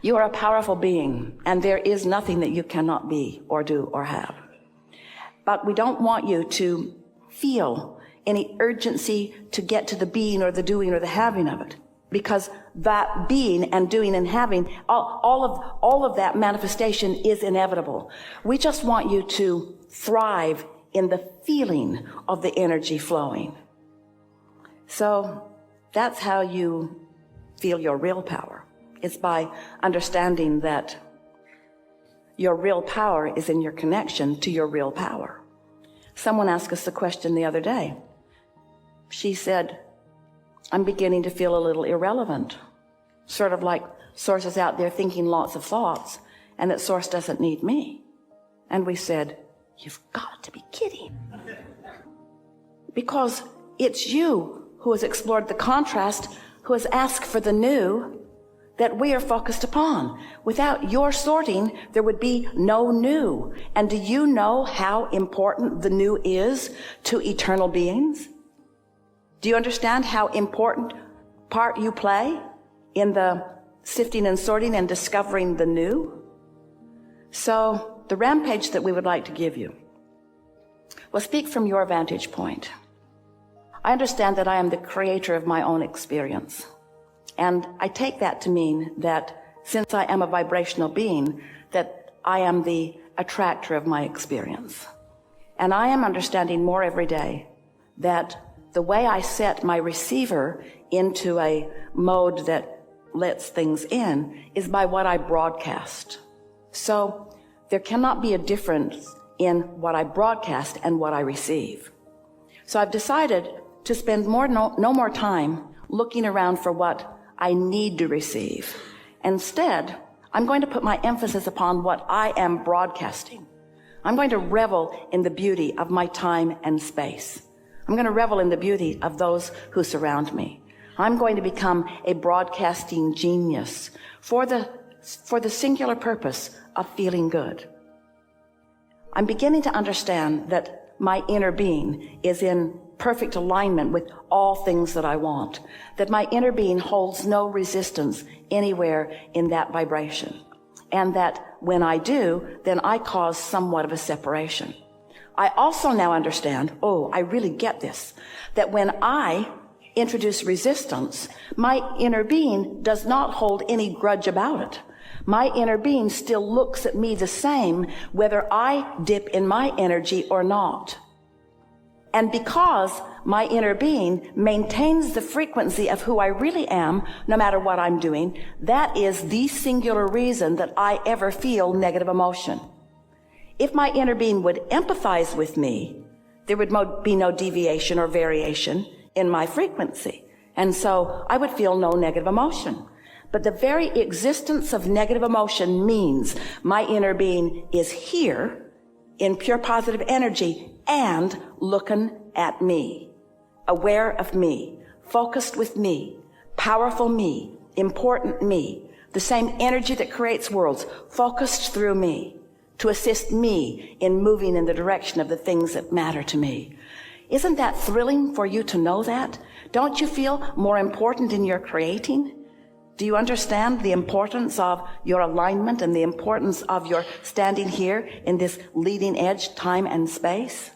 You are a powerful being, and there is nothing that you cannot be or do or have. But we don't want you to feel any urgency to get to the being or the doing or the having of it, because that being and doing and having, all of that manifestation is inevitable. We just want you to thrive in the feeling of the energy flowing. So that's how you feel your real power. It's by understanding that your real power is in your connection to your real power. Someone asked us a question the other day. She said, I'm beginning to feel a little irrelevant, sort of like Source is out there thinking lots of thoughts and that Source doesn't need me. And we said, you've got to be kidding. Because it's you who has explored the contrast, who has asked for the new that we are focused upon. Without your sorting, there would be no new. And do you know how important the new is to eternal beings? Do you understand how important part you play in the sifting and sorting and discovering the new? So the rampage that we would like to give you will speak from your vantage point. I understand that I am the creator of my own experience. And I take that to mean that since I am a vibrational being, that I am the attractor of my experience. And I am understanding more every day that the way I set my receiver into a mode that lets things in is by what I broadcast. So there cannot be a difference in what I broadcast and what I receive. So I've decided to spend no more time looking around for what I need to receive. Instead, I'm going to put my emphasis upon what I am broadcasting. I'm going to revel in the beauty of my time and space. I'm going to revel in the beauty of those who surround me. I'm going to become a broadcasting genius for the singular purpose of feeling good. I'm beginning to understand that my inner being is in perfect alignment with all things that I want, that my inner being holds no resistance anywhere in that vibration, and that when I do, then I cause somewhat of a separation. I also now understand, I really get this, that when I introduce resistance, my inner being does not hold any grudge about it. My inner being still looks at me the same, whether I dip in my energy or not. And because my inner being maintains the frequency of who I really am, no matter what I'm doing, that is the singular reason that I ever feel negative emotion. If my inner being would empathize with me, there would be no deviation or variation in my frequency. And so I would feel no negative emotion. But the very existence of negative emotion means my inner being is here in pure positive energy and looking at me, aware of me, focused with me, powerful me, important me, the same energy that creates worlds, focused through me to assist me in moving in the direction of the things that matter to me. Isn't that thrilling for you to know that? Don't you feel more important in your creating? Do you understand the importance of your alignment and the importance of your standing here in this leading edge time and space?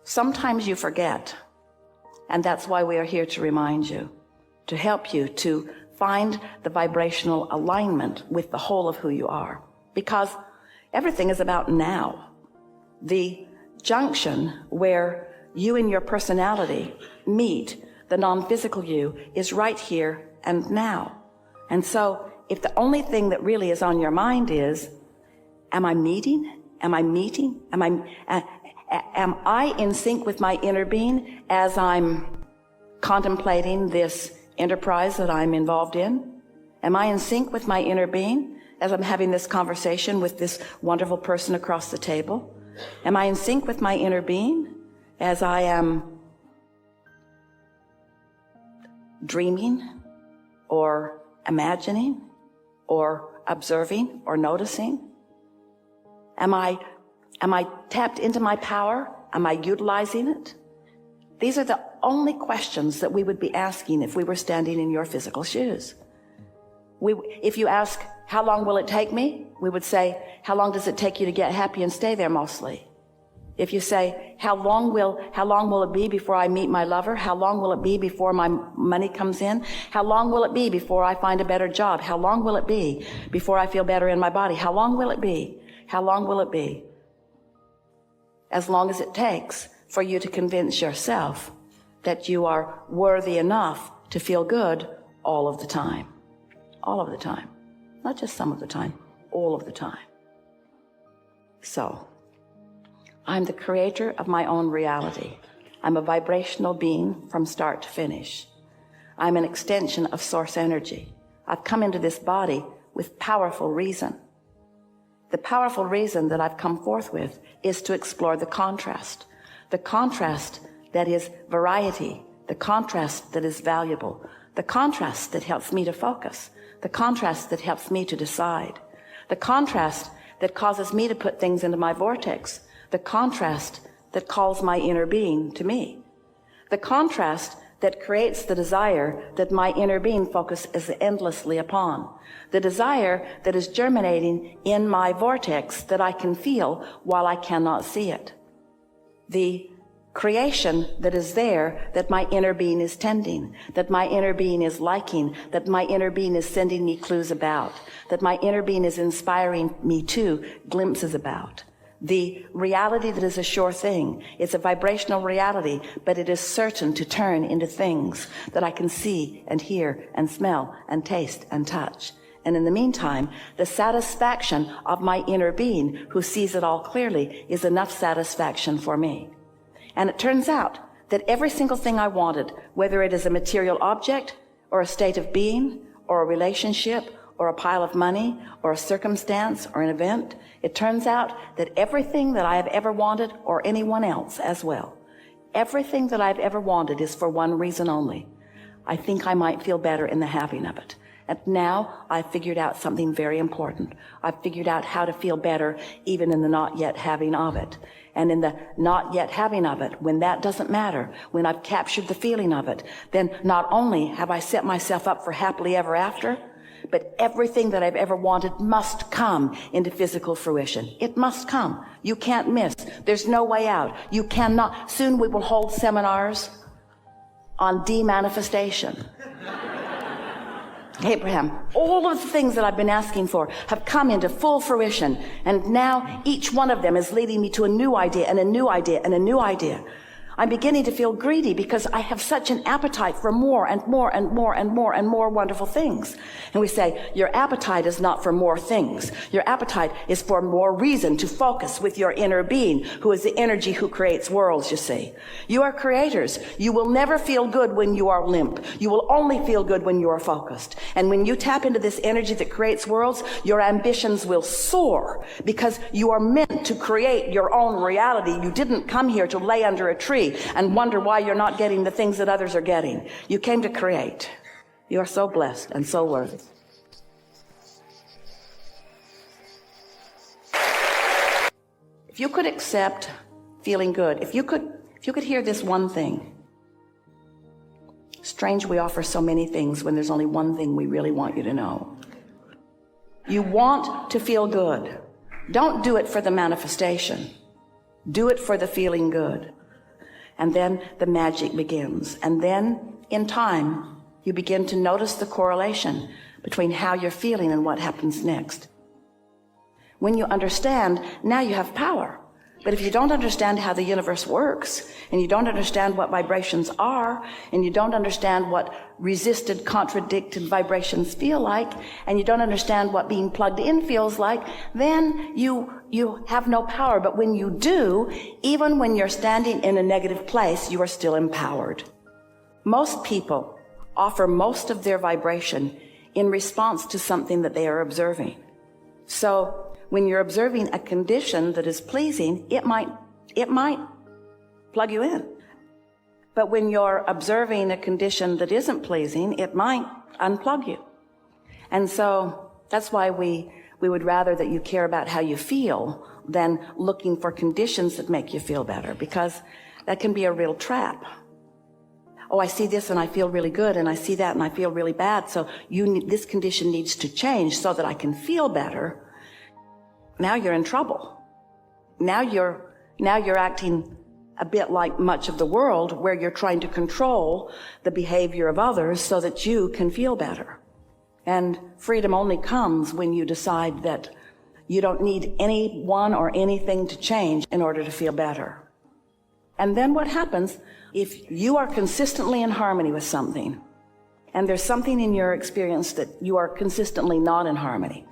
Sometimes you forget, and that's why we are here to remind you, to help you to find the vibrational alignment with the whole of who you are. Because everything is about now. The junction where you and your personality meet, the non-physical you, is right here and now. And so if the only thing that really is on your mind is, am I meeting? Am I meeting? Am I in sync with my inner being as I'm contemplating this enterprise that I'm involved in? Am I in sync with my inner being as I'm having this conversation with this wonderful person across the table? Am I in sync with my inner being as I am dreaming or imagining or observing or noticing? Am I tapped into my power? Am I utilizing it? These are the only questions that we would be asking if we were standing in your physical shoes. If you ask, how long will it take me? We would say, how long does it take you to get happy and stay there mostly? If you say, how long will it be before I meet my lover? How long will it be before my money comes in? How long will it be before I find a better job? How long will it be before I feel better in my body? How long will it be? How long will it be? As long as it takes for you to convince yourself that you are worthy enough to feel good all of the time. All of the time. Not just some of the time, all of the time. So, I'm the creator of my own reality. I'm a vibrational being from start to finish. I'm an extension of source energy. I've come into this body with powerful reason. The powerful reason that I've come forth with is to explore the contrast that is variety, the contrast that is valuable, the contrast that helps me to focus, the contrast that helps me to decide, the contrast that causes me to put things into my vortex, the contrast that calls my inner being to me, the contrast that creates the desire that my inner being focuses endlessly upon, the desire that is germinating in my vortex that I can feel while I cannot see it, the creation that is there that my inner being is tending, that my inner being is liking, that my inner being is sending me clues about, that my inner being is inspiring me to glimpses about. The reality that is a sure thing. It's a vibrational reality, but it is certain to turn into things that I can see and hear and smell and taste and touch. And in the meantime, the satisfaction of my inner being who sees it all clearly is enough satisfaction for me. And it turns out that every single thing I wanted, whether it is a material object or a state of being or a relationship or a pile of money or a circumstance or an event, it turns out that everything that I have ever wanted, or anyone else as well, everything that I've ever wanted is for one reason only. I think I might feel better in the having of it. And now I've figured out something very important. I've figured out how to feel better even in the not yet having of it. And in the not yet having of it, when that doesn't matter, when I've captured the feeling of it, then not only have I set myself up for happily ever after, but everything that I've ever wanted must come into physical fruition. It must come. You can't miss. There's no way out. You cannot. Soon we will hold seminars on demanifestation. Abraham, all of the things that I've been asking for have come into full fruition, and now each one of them is leading me to a new idea and a new idea and a new idea. I'm beginning to feel greedy because I have such an appetite for more and more and more and more and more wonderful things. And we say, your appetite is not for more things. Your appetite is for more reason to focus with your inner being, who is the energy who creates worlds, you see. You are creators. You will never feel good when you are limp. You will only feel good when you are focused. And when you tap into this energy that creates worlds, your ambitions will soar because you are meant to create your own reality. You didn't come here to lay under a tree and wonder why you're not getting the things that others are getting. You came to create. You are so blessed and so worthy. If you could accept feeling good, if you could hear this one thing. Strange we offer so many things when there's only one thing we really want you to know. You want to feel good. Don't do it for the manifestation. Do it for the feeling good. And then the magic begins. And then, in time, you begin to notice the correlation between how you're feeling and what happens next. When you understand, now you have power. But if you don't understand how the universe works, and you don't understand what vibrations are, and you don't understand what resisted, contradicted vibrations feel like, and you don't understand what being plugged in feels like, then you have no power. But when you do, even when you're standing in a negative place, you are still empowered. Most people offer most of their vibration in response to something that they are observing. So when you're observing a condition that is pleasing, it might plug you in. But when you're observing a condition that isn't pleasing, it might unplug you. And so that's why we would rather that you care about how you feel than looking for conditions that make you feel better, because that can be a real trap. Oh, I see this and I feel really good, and I see that and I feel really bad. So this condition needs to change so that I can feel better. Now you're in trouble. Now you're acting a bit like much of the world, where you're trying to control the behavior of others so that you can feel better. And freedom only comes when you decide that you don't need anyone or anything to change in order to feel better. And then what happens if you are consistently in harmony with something, and there's something in your experience that you are consistently not in harmony,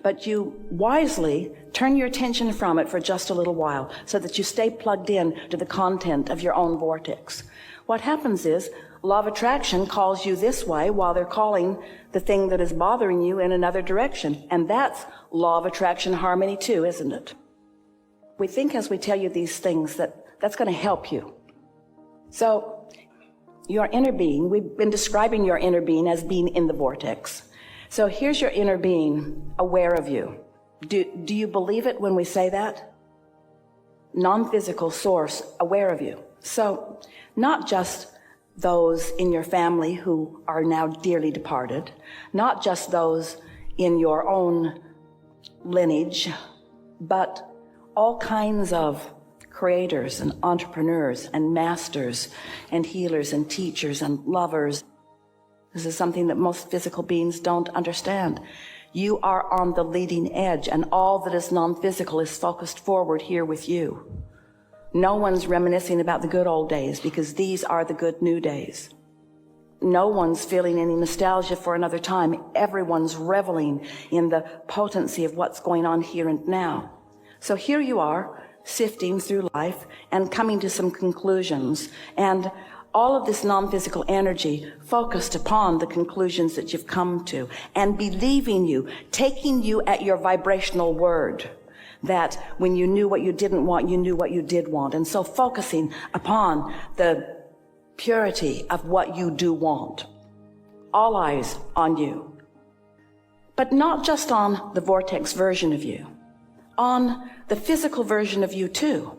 but you wisely turn your attention from it for just a little while so that you stay plugged in to the content of your own vortex. What happens is law of attraction calls you this way while they're calling the thing that is bothering you in another direction. And that's law of attraction harmony too, isn't it? We think as we tell you these things that that's going to help you. So your inner being, we've been describing your inner being as being in the vortex. So here's your inner being aware of you. Do you believe it when we say that? Non-physical source aware of you. So not just those in your family who are now dearly departed, not just those in your own lineage, but all kinds of creators and entrepreneurs and masters and healers and teachers and lovers. This is something that most physical beings don't understand. You are on the leading edge, and all that is non-physical is focused forward here with you. No one's reminiscing about the good old days, because these are the good new days. No one's feeling any nostalgia for another time. Everyone's reveling in the potency of what's going on here and now. So here you are, sifting through life and coming to some conclusions, and all of this non-physical energy focused upon the conclusions that you've come to, and believing you, taking you at your vibrational word, that when you knew what you didn't want, you knew what you did want. And so focusing upon the purity of what you do want. All eyes on you. But not just on the vortex version of you, on the physical version of you too,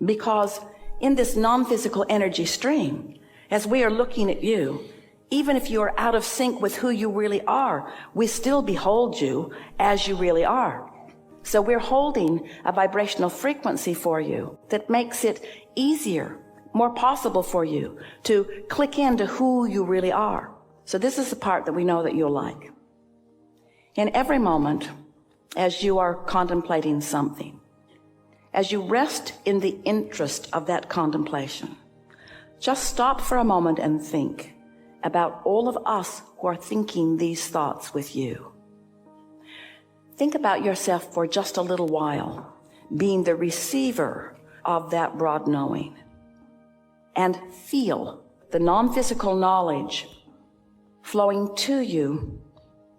because in this non-physical energy stream, as we are looking at you, even if you are out of sync with who you really are, we still behold you as you really are. So we're holding a vibrational frequency for you that makes it easier, more possible for you to click into who you really are. So this is the part that we know that you'll like. In every moment, as you are contemplating something, as you rest in the interest of that contemplation, just stop for a moment and think about all of us who are thinking these thoughts with you. Think about yourself for just a little while, being the receiver of that broad knowing, and feel the non-physical knowledge flowing to you.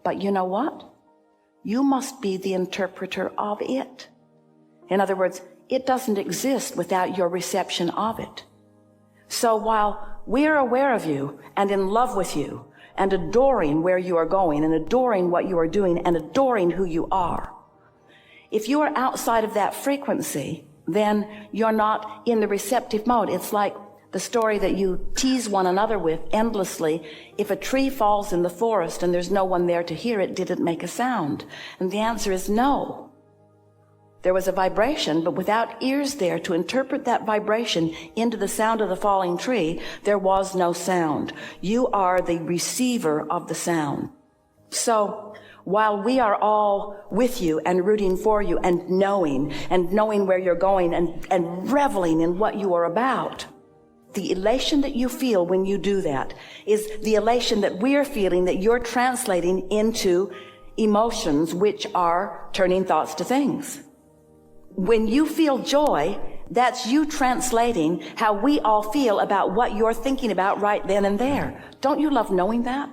But you know what? You must be the interpreter of it. In other words, it doesn't exist without your reception of it. So while we're aware of you and in love with you and adoring where you are going and adoring what you are doing and adoring who you are, if you are outside of that frequency, then you're not in the receptive mode. It's like the story that you tease one another with endlessly. If a tree falls in the forest and there's no one there to hear it, did it make a sound? And the answer is no. There was a vibration, but without ears there to interpret that vibration into the sound of the falling tree, there was no sound. You are the receiver of the sound. So while we are all with you and rooting for you and knowing where you're going and reveling in what you are about, the elation that you feel when you do that is the elation that we're feeling, that you're translating into emotions, which are turning thoughts to things. When you feel joy, that's you translating how we all feel about what you're thinking about right then and there. Don't you love knowing that?